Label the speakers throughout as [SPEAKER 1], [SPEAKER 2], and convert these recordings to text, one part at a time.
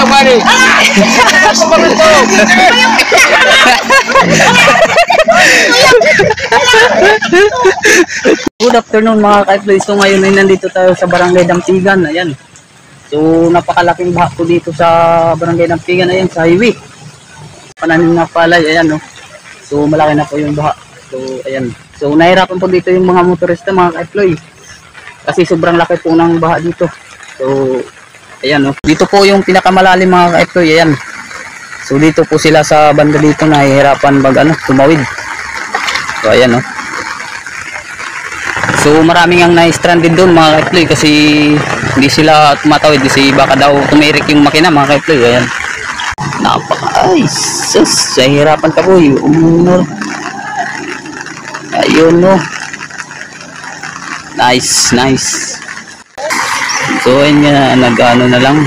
[SPEAKER 1] pare. Ako pa ito.
[SPEAKER 2] Good afternoon mga ka-FLOY. So ngayon ay nandito tayo sa Barangay Damptigan. Ayan. So napakalaking baha po dito sa Barangay Damptigan. Ayan, sa highway. Pananim na palay. Ayan, no. So malaki na po yung baha. So ayan. So nahirapan po dito yung mga motorista mga ka-FLOY. Kasi sobrang laki po ng baha dito. So ayan, no. Dito po yung pinakamalalim mga ka-FLOY. Ayan. So dito po sila sa banda dito nahihirapan tumawid. So ayan, no. So maraming ang na-stranded doon mga ka-FLOY kasi hindi sila tumatawid kasi baka daw tumirik yung makina mga ka-FLOY. Ayan. Ay sus, nahihirapan ka po yung ayun, no. Nice. So ayun nga, nag-ano na lang,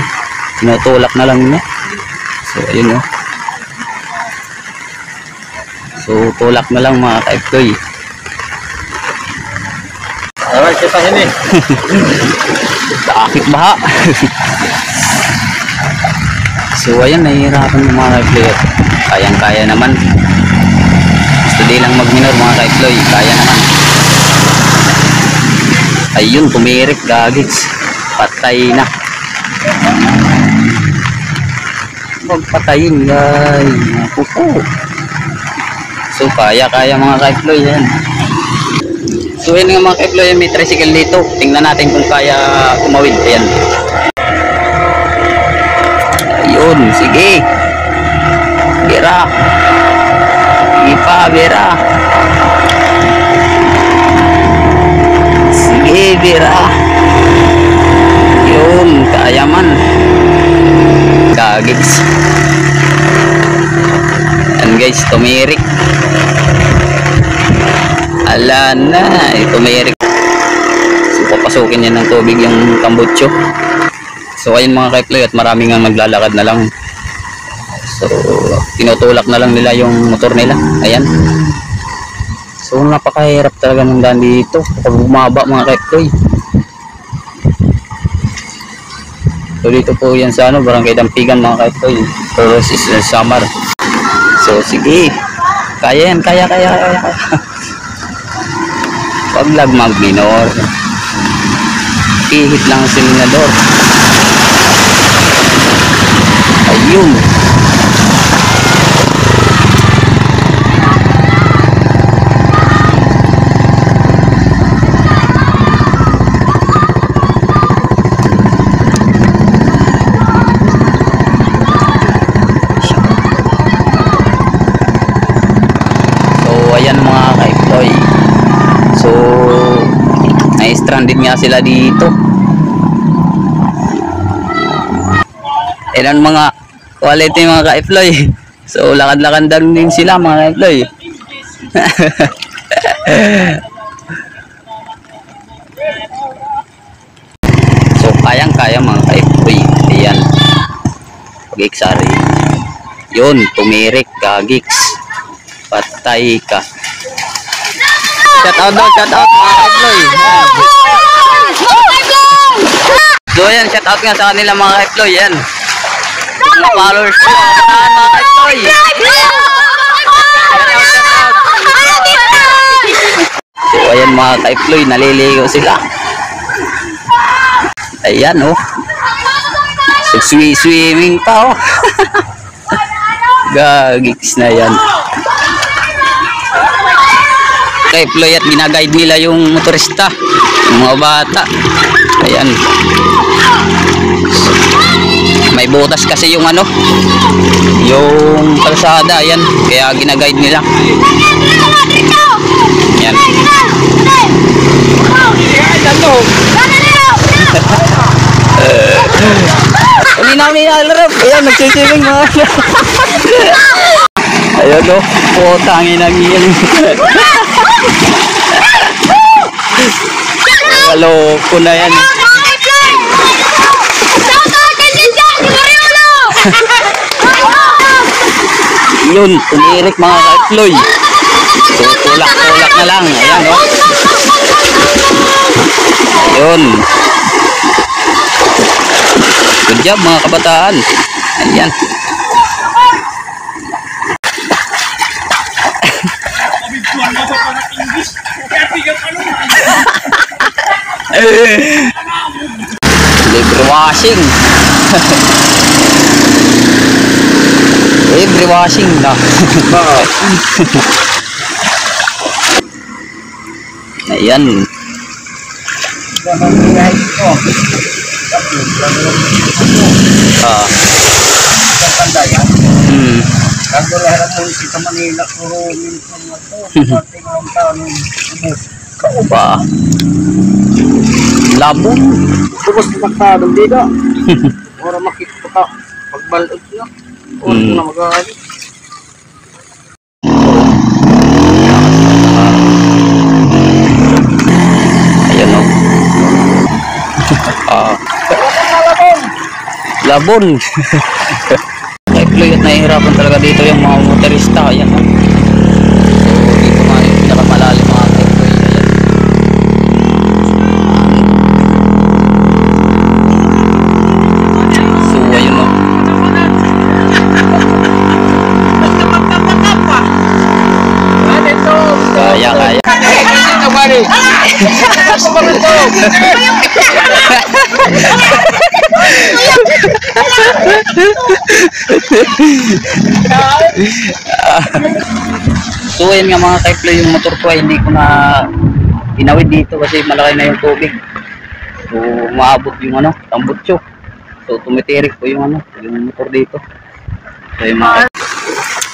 [SPEAKER 2] tinutulak na lang niya. So ayun, no. So tulak na lang mga ka-FLOY.
[SPEAKER 1] Alright, kita ini.
[SPEAKER 2] Sakit baha. So ayan, nahihirapan ng mga ka-FLOY. Kayang-kaya naman. Gusto di lang mag-minor mga ka-FLOY. Kaya naman. Ayun, tumirik, gagits. Patay na. Magpatayin, guys. Naku. So kaya mga ka-FLOY yan. So yun nga mga ka-FLOY, may tricycle dito. Tingnan natin kung kaya tumawid. Ayan. Ayun, sige. Bira. Sige pa, bira. Sige, bira. Yun, kaya man. Gagigs. Ayan guys, tumirik. Ala na, tumirik. So papasukin yan ng tubig yung tambutso. So ayun mga ka-FLOY, at maraming ang naglalakad na lang. So tinutulak na lang nila yung motor nila. Ayan. So napakahirap talaga ng daan dito kapag bumaba mga ka-FLOY. So dito po yan sa Barangay Damptigan mga ka-FLOY. Pero Samar. So sige. Kaya yan, kaya. Pag lag mag-minor, ihit lang si minador. Ayun. So ayan mga ka-FLOY. So na-stranded nga sila dito. Ilan mga quality mga ka-FLOY. So lakad-lakad din sila mga ka-FLOY. So kayang-kaya mga ka-FLOY. Ayan. Pag-iksari. Yun, tumirik, gagiks. Patay ka. Shout out mga ka-FLOY. So yan, shout out nga sa kanila mga ka-FLOY. Yan. Mga followers ko, mga ka-FLOY. So ayan mga ka-FLOY, naliligo sila. Ayan, oh. So swimming pa, oh. Gagigs na yan. Ka-FLOY, at ginaguide nila yung motorista, yung mga bata. Ayan. May butas kasi yung yung kalsada. Ayan, kaya ginaguide nila. Ayan. Hindi namin alarap. Ayan, nagsisibing mga ayun, oh. Putangin ang iyan. Kaloko na yan. Yun, tumirik mga ka-FLOY. So tulak-tulak na lang. Ayan, oh. Ayun. Good job mga kabataan. Ayan. Libre washing. Libre washing na. Ayan.
[SPEAKER 1] Bago lahat mo sa Manila, puro minit ng ito. Parting ng taon ng ubos.
[SPEAKER 2] Ba. Labong.
[SPEAKER 1] Ubos na magtadong dito. Ora makita ka. Pagbalot na. Ora na mag-aali.
[SPEAKER 2] Ayan o. Labon. Kay Floyd at nahihirapan talaga dito yung mga motorista. Ayan o. So dito nga yung pinakamalalim mga kay Floyd. Ayan. So ayun o. Kaya, kaya. So ayun nga mga kaiplo, yung motor ko ay hindi ko na inawid dito kasi malaki na yung tubig. So maabot yung ano, tambutso. So tumitirik po yung ano, yung motor dito. So yung mga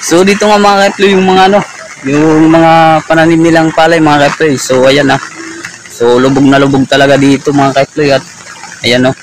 [SPEAKER 2] so dito nga mga kaiplo yung mga ano, yung mga pananim nilang palay mga kaiplo. So ayan na. So lubog na lubog talaga dito mga kaiplo at ayan o.